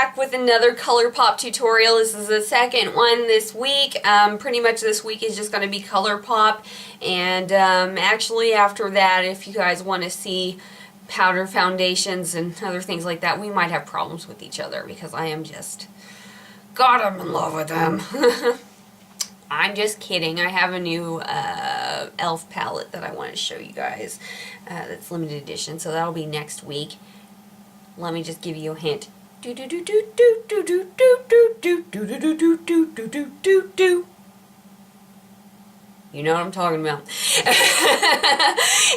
back with another ColourPop tutorial. This is the second one this week. Pretty much this week is just going to be ColourPop, and actually after that, if you guys want to see powder foundations and other things like that, we might have problems with each other because I am just, God, I'm in love with them. I'm just kidding. I have a new e.l.f. palette that I want to show you guys that's limited edition, so that'll be next week. Let me just give you a hint. You know what I'm talking about.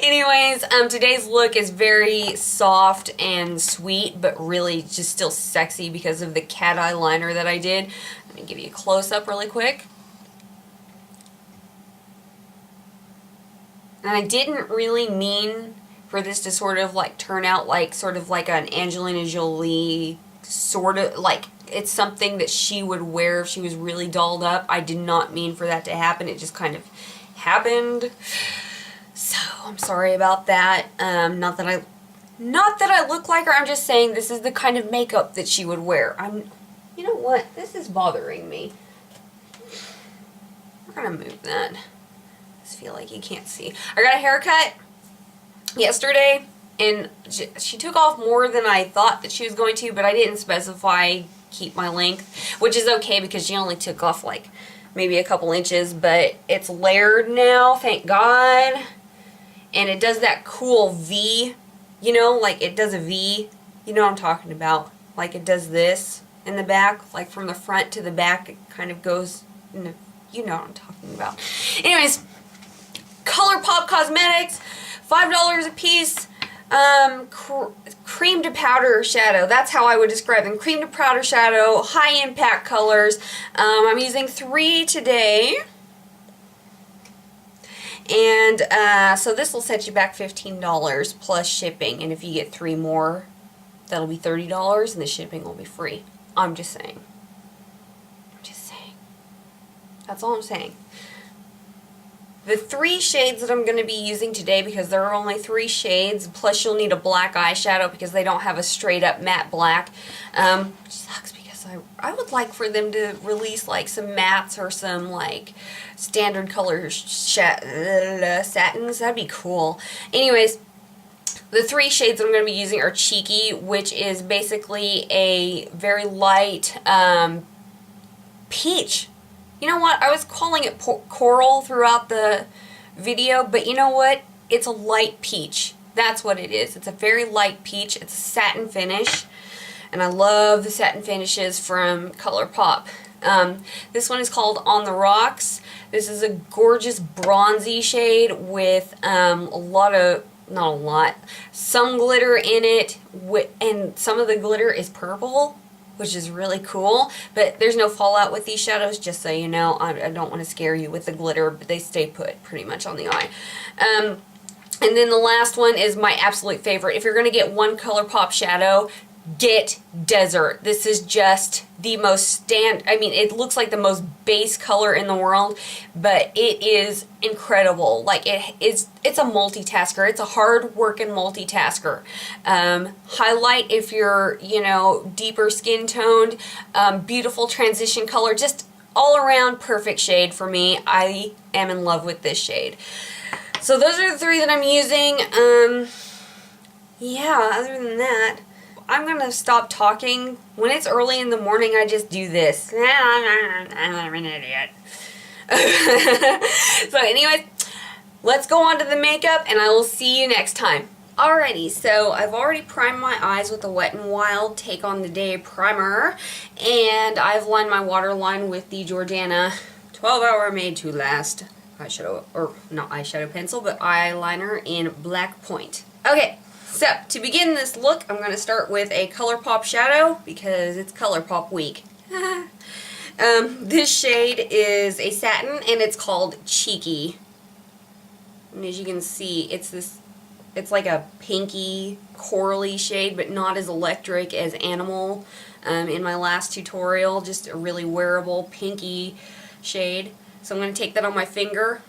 Anyways, today's look is very soft and sweet, but really just still sexy because of the cat eye liner that I did. Let me give you a close-up really quick. And I didn't really mean for this to sort of like turn out like sort of like an Angelina Jolie sort of like it's something that she would wear if she was really dolled up. I did not mean for that to happen. It just kind of happened. So I'm sorry about that. Not that I look like her. I'm just saying this is the kind of makeup that she would wear. You know what? This is bothering me. We're gonna move that. I just feel like you can't see. I got a haircut yesterday, and she took off more than I thought that she was going to, but I didn't specify keep my length, which is okay because she only took off like maybe a couple inches, but it's layered now, thank God, and it does that cool V, you know, like it does a V, you know what I'm talking about, like it does this in the back, like from the front to the back, it kind of goes, you know what I'm talking about. Anyways, ColourPop Cosmetics, $5 a piece, cream to powder shadow. That's how I would describe them. Cream to powder shadow, high impact colors. I'm using 3 today. And so this will set you back $15 plus shipping. And if you get 3 more, that'll be $30 and the shipping will be free. I'm just saying. I'm just saying. That's all I'm saying. The 3 shades that I'm going to be using today, because there are only 3 shades, plus you'll need a black eyeshadow because they don't have a straight up matte black, which sucks because I would like for them to release like some mattes or some like standard color satins. That'd be cool. Anyways, the 3 shades that I'm going to be using are Cheeky, which is basically a very light peach. You know what? I was calling it coral throughout the video, but you know what? It's a light peach. That's what it is. It's a very light peach. It's a satin finish, and I love the satin finishes from ColourPop. This one is called On the Rocks. This is a gorgeous bronzy shade with some glitter in it, and some of the glitter is purple, which is really cool, but there's no fallout with these shadows, just so you know. I don't want to scare you with the glitter, but they stay put pretty much on the eye. And then the last one is my absolute favorite. If you're going to get one ColourPop shadow, get Desert. This is just the most it looks like the most base color in the world, but it is incredible. Like it's a multitasker. It's a hard working multitasker. Highlight if you're, you know, deeper skin toned, beautiful transition color, just all around perfect shade for me. I am in love with this shade. So those are the 3 that I'm using. Yeah, other than that, I'm going to stop talking. When it's early in the morning, I just do this. I'm an idiot. So anyways, let's go on to the makeup, and I will see you next time. Alrighty, so I've already primed my eyes with the Wet n Wild Take on the Day primer, and I've lined my waterline with the Jordana 12-Hour Made to Last eyeshadow, or not eyeshadow pencil, but eyeliner in Black Pointe. Okay. So, to begin this look, I'm going to start with a ColourPop shadow, because it's ColourPop week. This shade is a satin, and it's called Cheeky. And as you can see, it's like a pinky, corally shade, but not as electric as Animal in my last tutorial. Just a really wearable, pinky shade. So I'm going to take that on my finger.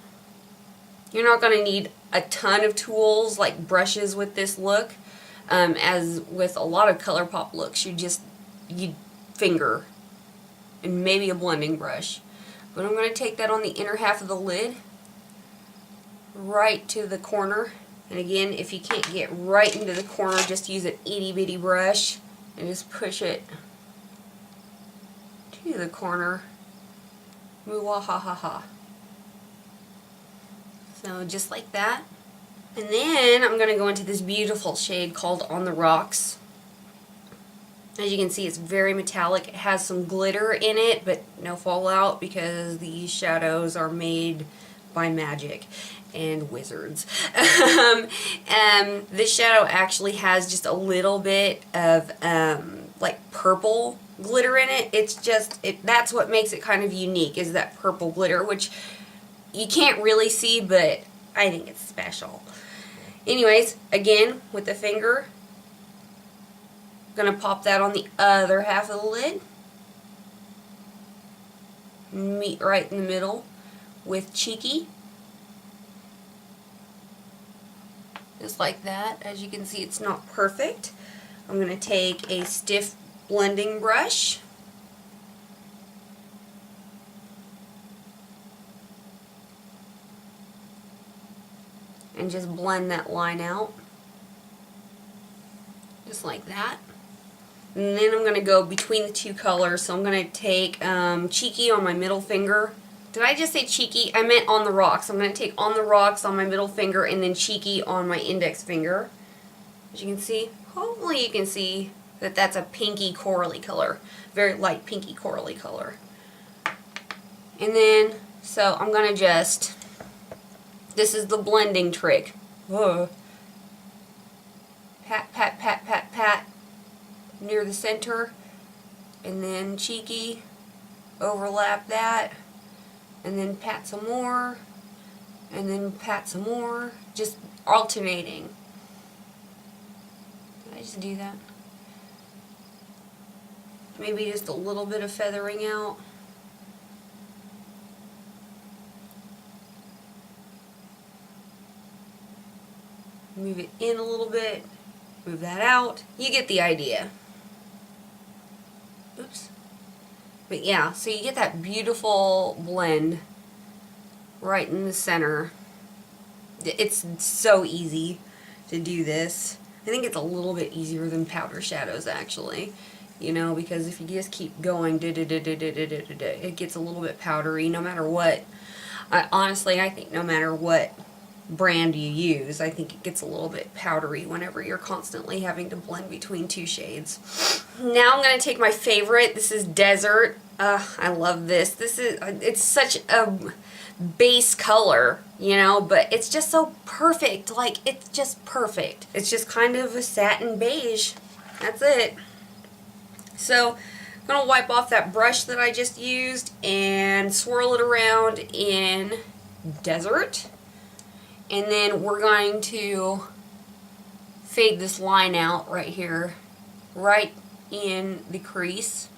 You're not going to need a ton of tools like brushes with this look. As with a lot of ColourPop looks, you finger and maybe a blending brush. But I'm going to take that on the inner half of the lid, right to the corner. And again, if you can't get right into the corner, just use an itty bitty brush and just push it to the corner. Mwah-ha-ha-ha. So just like that. And then I'm going to go into this beautiful shade called On the Rocks. As you can see, it's very metallic. It has some glitter in it, but no fallout because these shadows are made by magic and wizards. This shadow actually has just a little bit of like purple glitter in it. It's just, that's what makes it kind of unique, is that purple glitter, which you can't really see, but I think it's special. Anyways, again, with the finger, I'm going to pop that on the other half of the lid. Meet right in the middle with Cheeky. Just like that. As you can see, it's not perfect. I'm going to take a stiff blending brush. And just blend that line out. Just like that. And then I'm going to go between the two colors. So I'm going to take Cheeky on my middle finger. Did I just say Cheeky? I meant On the Rocks. I'm going to take On the Rocks on my middle finger and then Cheeky on my index finger. As you can see, hopefully you can see that that's a pinky corally color. Very light pinky corally color. And then, so I'm going to just, this is the blending trick. Whoa. Pat, pat, pat, pat, pat. Near the center, and then Cheeky, overlap that, and then pat some more, and then pat some more, just alternating. Did I just do that? Maybe just a little bit of feathering out. Move it in a little bit, move that out. You get the idea. Oops. But yeah, so you get that beautiful blend right in the center. It's so easy to do this. I think it's a little bit easier than powder shadows actually. You know, because if you just keep going, it gets a little bit powdery no matter what. Honestly, I think no matter what brand you use, I think it gets a little bit powdery whenever you're constantly having to blend between two shades. Now I'm going to take my favorite. This is Desert. I love this. It's such a base color, you know, but it's just so perfect. Like, it's just perfect. It's just kind of a satin beige. That's it. So I'm going to wipe off that brush that I just used and swirl it around in Desert. And then we're going to fade this line out right here, right in the crease.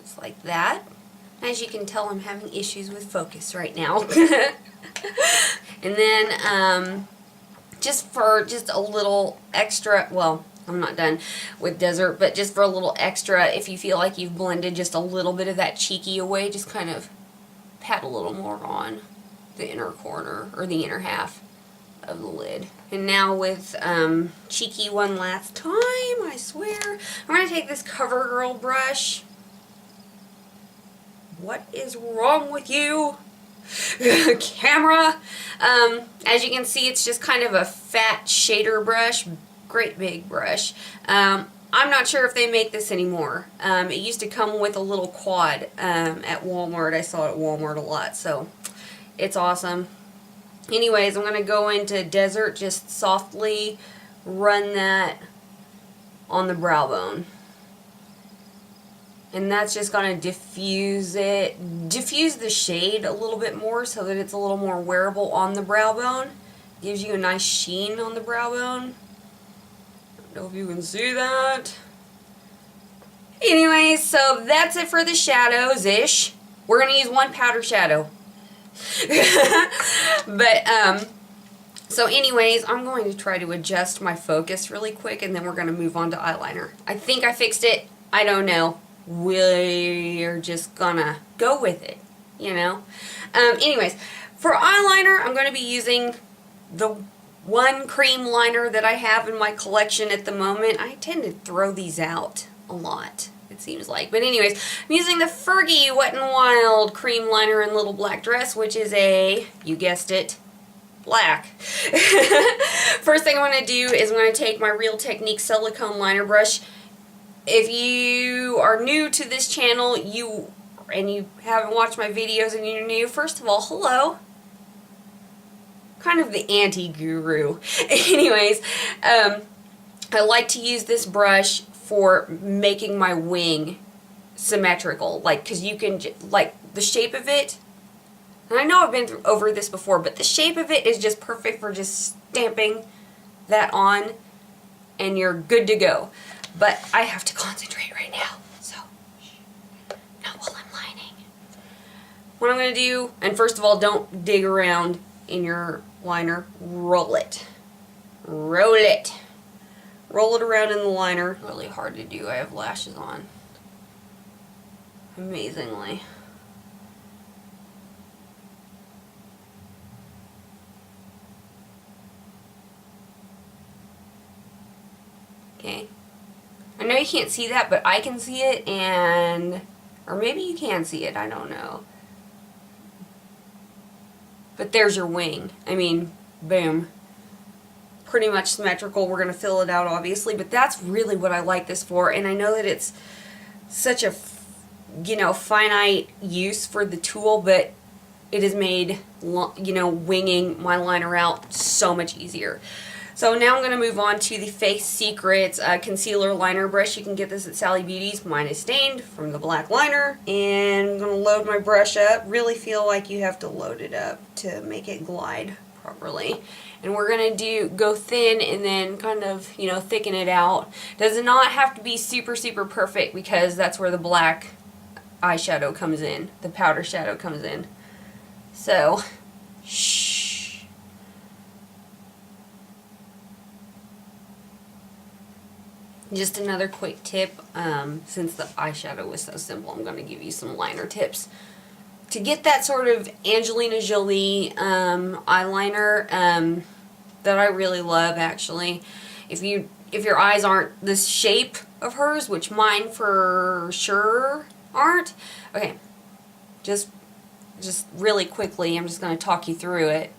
Just like that. As you can tell, I'm having issues with focus right now. And then just a little extra, well, I'm not done with Desert, but just for a little extra, if you feel like you've blended just a little bit of that Cheeky away, just kind of pat a little more on the inner corner, or the inner half of the lid. And now with Cheeky one last time, I swear, I'm going to take this CoverGirl brush. What is wrong with you? Camera. As you can see, it's just kind of a fat shader brush. Great big brush. I'm not sure if they make this anymore. It used to come with a little quad at Walmart. I saw it at Walmart a lot, so it's awesome. Anyways, I'm going to go into Desert, just softly run that on the brow bone. And that's just going to diffuse the shade a little bit more so that it's a little more wearable on the brow bone. Gives you a nice sheen on the brow bone. I don't know if you can see that. Anyways, so that's it for the shadows-ish. We're going to use one powder shadow. But So anyways, I'm going to try to adjust my focus really quick, and then we're going to move on to eyeliner. I think I fixed it. I don't know. We're just gonna go with it, you know? Anyways, for eyeliner, I'm going to be using the one cream liner that I have in my collection at the moment. I tend to throw these out a lot, it seems like. But anyways, I'm using the Fergie Wet n Wild cream liner in Little Black Dress, which is a, you guessed it, black. First thing I'm going to do is I'm going to take my Real Technique silicone liner brush. If you are new to this channel, and you haven't watched my videos and you're new, first of all, hello. Kind of the anti-guru. Anyways, I like to use this brush for making my wing symmetrical. Like, because you can, like, the shape of it, and I know I've been over this before, but the shape of it is just perfect for just stamping that on, and you're good to go. But I have to concentrate right now, so not while I'm lining. What I'm going to do, and first of all, don't dig around in your liner. Roll it. Roll it. Roll it around in the liner. Really hard to do. I have lashes on. Amazingly. Okay. I know you can't see that, but I can see it, and, or maybe you can see it, I don't know. But there's your wing. I mean, boom. Pretty much symmetrical. We're going to fill it out, obviously, but that's really what I like this for, and I know that it's such a, you know, finite use for the tool, but it has made, you know, winging my liner out so much easier. So now I'm going to move on to the Face Secrets concealer liner brush. You can get this at Sally Beauty's. Mine is stained from the black liner. And I'm going to load my brush up. Really feel like you have to load it up to make it glide properly. And we're going to go thin and then kind of, you know, thicken it out. Does not have to be super, super perfect, because that's where the black eyeshadow comes in. The powder shadow comes in. So, shh. Just another quick tip, since the eyeshadow was so simple, I'm going to give you some liner tips. To get that sort of Angelina Jolie eyeliner that I really love, actually, if your eyes aren't this shape of hers, which mine for sure aren't, okay, just really quickly, I'm just going to talk you through it.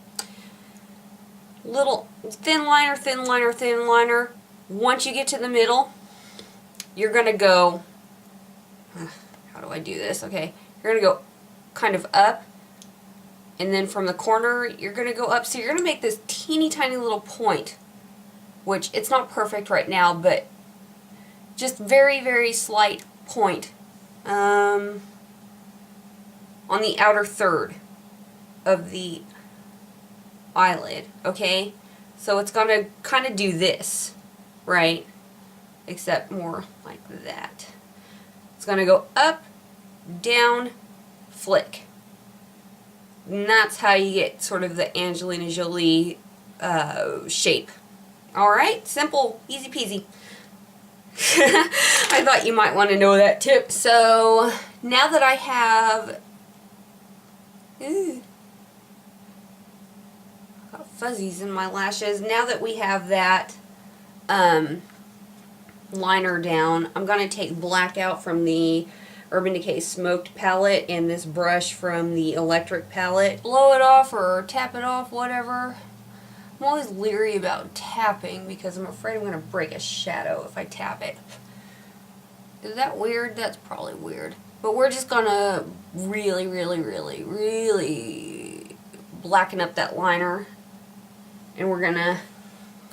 Little thin liner, thin liner, thin liner. Once you get to the middle, you're going to go, how do I do this? Okay, you're going to go kind of up, and then from the corner, you're going to go up. So you're going to make this teeny tiny little point, which it's not perfect right now, but just very, very slight point on the outer third of the eyelid, okay? So it's going to kind of do this. Right, except more like that. It's going to go up, down, flick. And that's how you get sort of the Angelina Jolie shape. Alright, simple, easy peasy. I thought you might want to know that tip. So, now that I have... got fuzzies in my lashes. Now that we have that liner down, I'm going to take Blackout from the Urban Decay Smoked palette and this brush from the Electric palette. Blow it off or tap it off, whatever. I'm always leery about tapping because I'm afraid I'm going to break a shadow if I tap it. Is that weird? That's probably weird. But we're just going to really, really, really, really blacken up that liner. And we're going to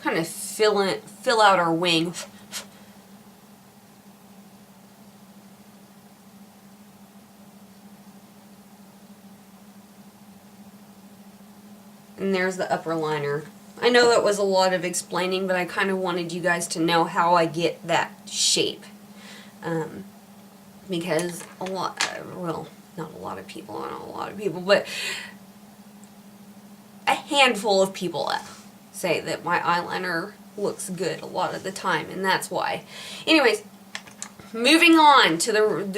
kind of fill out our wing. And there's the upper liner. I know that was a lot of explaining, but I kind of wanted you guys to know how I get that shape. Because a lot, well, not a lot of people, but a handful of people say that my eyeliner looks good a lot of the time, and that's why. Anyways, moving on to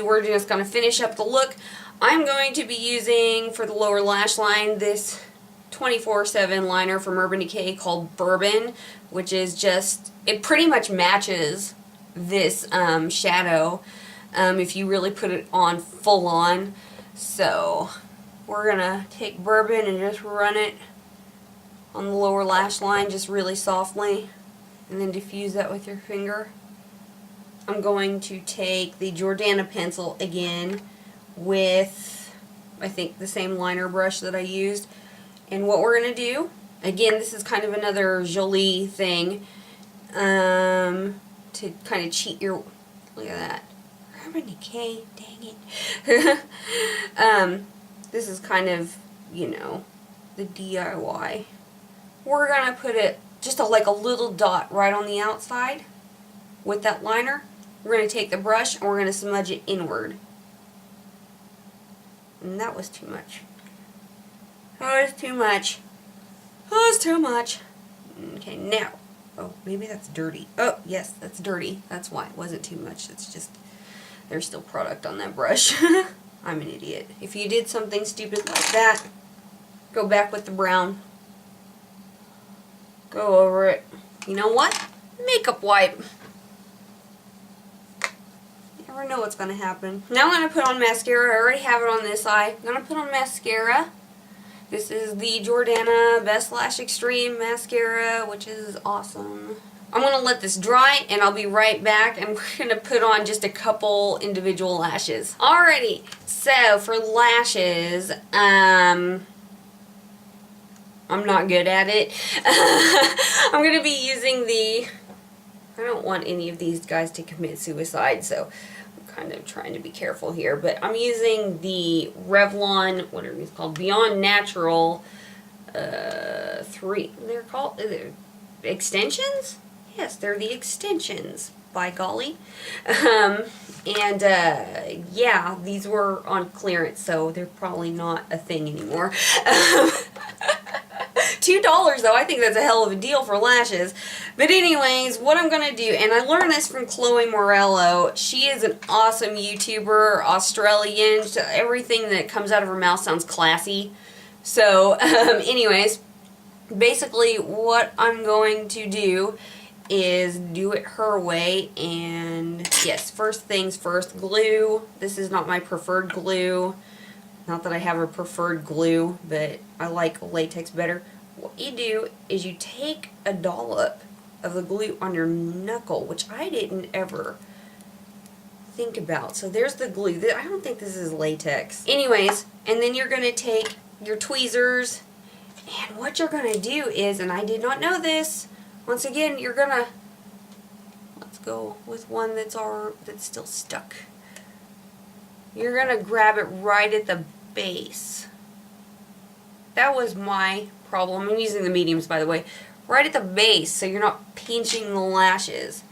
we're just going to finish up the look. I'm going to be using, for the lower lash line, this 24/7 liner from Urban Decay called Bourbon, which is just, it pretty much matches this shadow if you really put it on full on. So we're going to take Bourbon and just run it on the lower lash line just really softly, and then diffuse that with your finger. I'm going to take the Jordana pencil again with, I think, the same liner brush that I used. And what we're going to do, again, this is kind of another jolie thing, to kind of cheat your, look at that, Urban Decay, dang it. This is kind of, you know, the DIY. We're going to put it just like a little dot right on the outside with that liner. We're going to take the brush and we're going to smudge it inward. And that was too much. That was too much. That was too much. Okay, now. Oh, maybe that's dirty. Oh, yes, that's dirty. That's why it wasn't too much. It's just, there's still product on that brush. I'm an idiot. If you did something stupid like that, go back with the brown. Go over it. You know what? Makeup wipe. You never know what's going to happen. Now I'm going to put on mascara. I already have it on this eye. I'm going to put on mascara. This is the Jordana Best Lash Extreme Mascara, which is awesome. I'm going to let this dry, and I'll be right back, and we're going to put on just a couple individual lashes. Alrighty, so for lashes, I'm not good at it. I'm going to be using the, I don't want any of these guys to commit suicide, so I'm kind of trying to be careful here. But I'm using the Revlon, what are these called? Beyond Natural 3. They're called extensions? Yes, they're the extensions, by golly. Yeah, these were on clearance, so they're probably not a thing anymore. $2 though, I think that's a hell of a deal for lashes. But anyways, what I'm going to do, and I learned this from Chloe Morello. She is an awesome YouTuber, Australian. Everything that comes out of her mouth sounds classy. So, anyways, basically what I'm going to do is do it her way. And yes, first things first, glue. This is not my preferred glue. Not that I have a preferred glue, but I like latex better. What you do is you take a dollop of the glue on your knuckle, which I didn't ever think about. So there's the glue. I don't think this is latex. Anyways, and then you're going to take your tweezers, and what you're going to do is, and I did not know this, once again, you're going to, let's go with one that's still stuck. You're going to grab it right at the base. That was my problem. I'm using the mediums, by the way. Right at the base, so you're not pinching the lashes.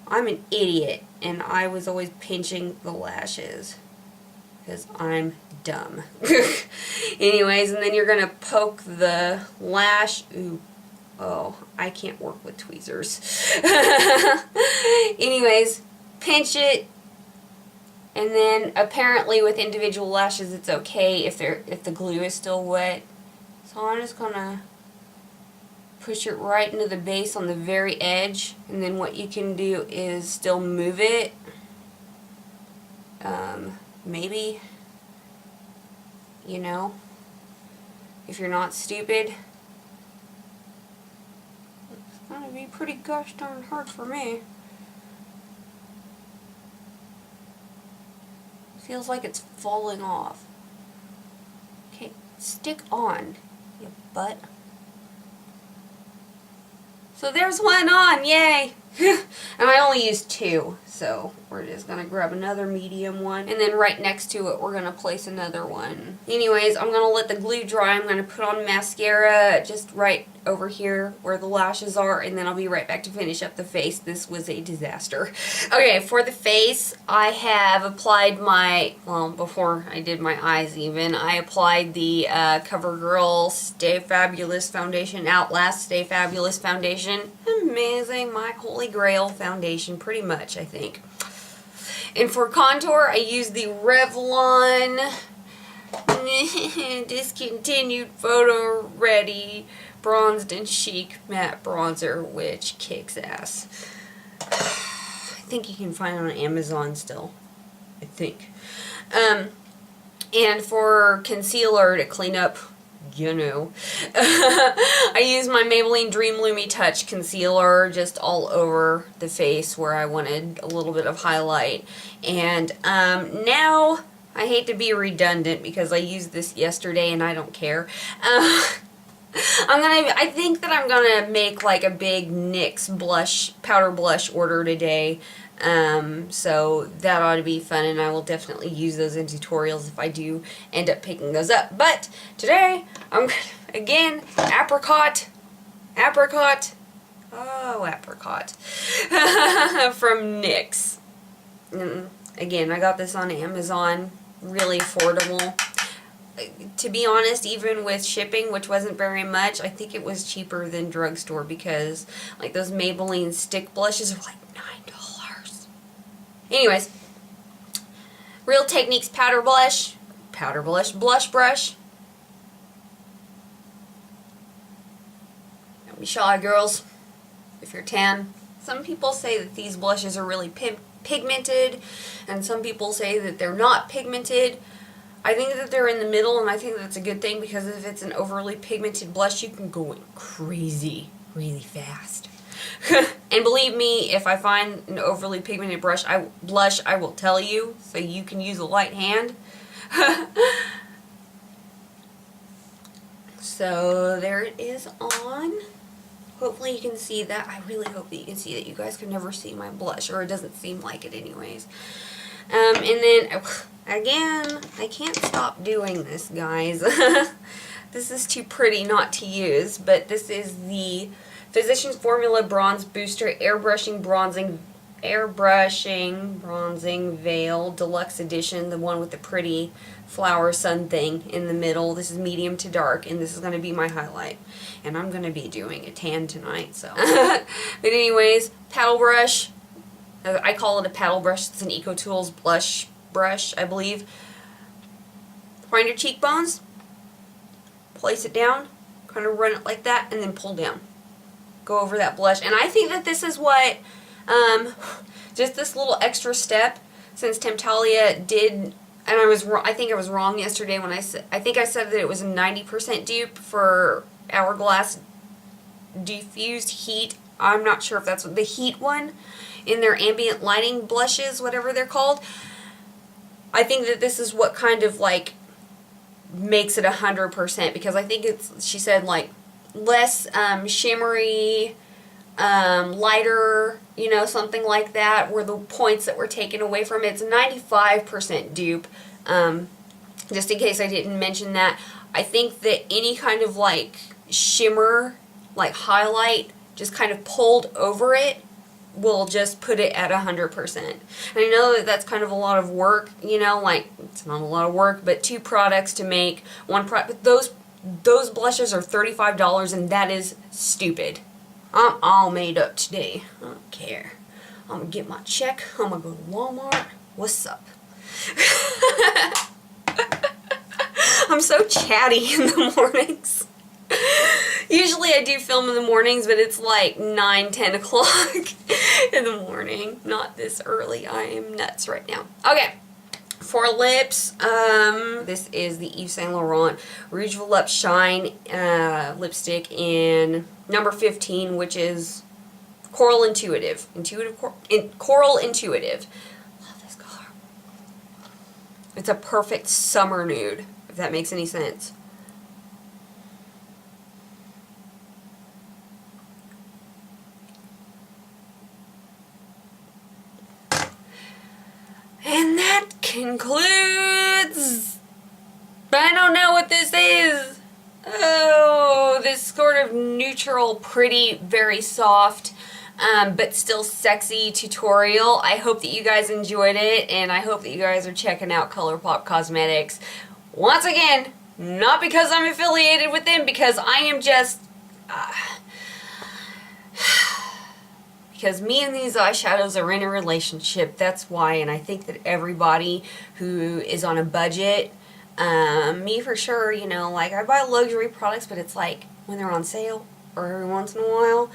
I'm an idiot, and I was always pinching the lashes because I'm dumb. Anyways, and then you're going to poke the lash. Ooh. Oh, I can't work with tweezers. Anyways, pinch it. And then apparently with individual lashes it's okay if the glue is still wet. So I'm just gonna push it right into the base on the very edge, and then what you can do is still move it. Maybe, you know, if you're not stupid. It's gonna be pretty gosh darn hard for me. Feels like it's falling off. Okay, stick on, you butt. So there's one on, yay! And I only used 2, so we're just going to grab another medium one. And then right next to it, we're going to place another one. Anyways, I'm going to let the glue dry. I'm going to put on mascara just right over here where the lashes are, and then I'll be right back to finish up the face. This was a disaster. Okay, for the face, I have applied my, well, before I did my eyes even, I applied the CoverGirl Stay Fabulous Foundation, Outlast Stay Fabulous Foundation. Amazing, my holy grail foundation, pretty much, I think. And for contour, I used the Revlon discontinued photo ready bronzed and chic matte bronzer, which kicks ass. I think you can find it on Amazon still, I think. And for concealer to clean up, you know, I use my Maybelline Dream Lumi Touch concealer just all over the face where I wanted a little bit of highlight. And now, I hate to be redundant because I used this yesterday and I don't care. I think that I'm gonna make like a big NYX blush, powder blush order today. So that ought to be fun, and I will definitely use those in tutorials if I do end up picking those up. But today, I'm gonna, again, Apricot, oh, Apricot, from NYX. Again, I got this on Amazon, really affordable. To be honest, even with shipping, which wasn't very much, I think it was cheaper than drugstore because like those Maybelline stick blushes are like $9. Anyways, Real Techniques powder blush, blush brush. Don't be shy, girls, if you're tan. Some people say that these blushes are really pigmented, and some people say that they're not pigmented. I think that they're in the middle, and I think that's a good thing because if it's an overly pigmented blush, you can go crazy really fast. And believe me, if I find an overly pigmented blush, I will tell you, so you can use a light hand. So there it is on. Hopefully you can see that. I really hope that you can see that. You guys can never see my blush, or it doesn't seem like it anyways. And then, again, I can't stop doing this, guys. This is too pretty not to use, but this is the Physicians Formula Bronze Booster Airbrushing Bronzing Veil Deluxe Edition, the one with the pretty flower sun thing in the middle. This is medium to dark, and this is going to be my highlight. And I'm going to be doing a tan tonight, so. But anyways, paddle brush. I call it a paddle brush. It's an EcoTools blush brush, I believe. Find your cheekbones, place it down, kind of run it like that, and then pull down. Go over that blush. And I think that this is what, just this little extra step, since Temptalia did, and I think I was wrong yesterday when I said that it was a 90% dupe for Hourglass Diffused Heat. I'm not sure if that's the Heat one in their ambient lighting blushes, whatever they're called. I think that this is what kind of like makes it 100%, because I think it's, she said, like less shimmery, lighter, you know, something like that, were the points that were taken away from it. It's 95% dupe, just in case I didn't mention that. I think that any kind of like shimmer, like highlight, just kind of pulled over it will just put it at 100%. And I know that that's kind of a lot of work, you know, like, it's not a lot of work, but 2 products to make one product. But those blushes are $35, and that is stupid. I'm all made up today. I don't care. I'm gonna get my check. I'm gonna go to Walmart. What's up? I'm so chatty in the mornings. Usually I do film in the mornings, but it's like 9, 10 o'clock in the morning. Not this early. I am nuts right now. Okay. For lips, this is the Yves Saint Laurent Rouge Volupt Shine lipstick in number 15, which is Coral Intuitive. Coral Intuitive. Love this color. It's a perfect summer nude, if that makes any sense. And that concludes, I don't know what this is. Oh, this sort of neutral, pretty, very soft, but still sexy tutorial. I hope that you guys enjoyed it, and I hope that you guys are checking out ColourPop Cosmetics. Once again, not because I'm affiliated with them, because I am just... because me and these eyeshadows are in a relationship, that's why, and I think that everybody who is on a budget, me for sure, you know, like I buy luxury products, but it's like when they're on sale or every once in a while.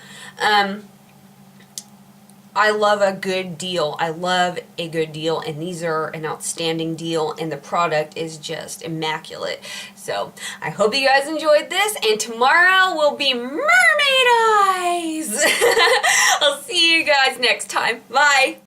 I love a good deal. I love a good deal, and these are an outstanding deal, and the product is just immaculate. So I hope you guys enjoyed this, and tomorrow will be mermaid eyes. I'll see you guys next time. Bye.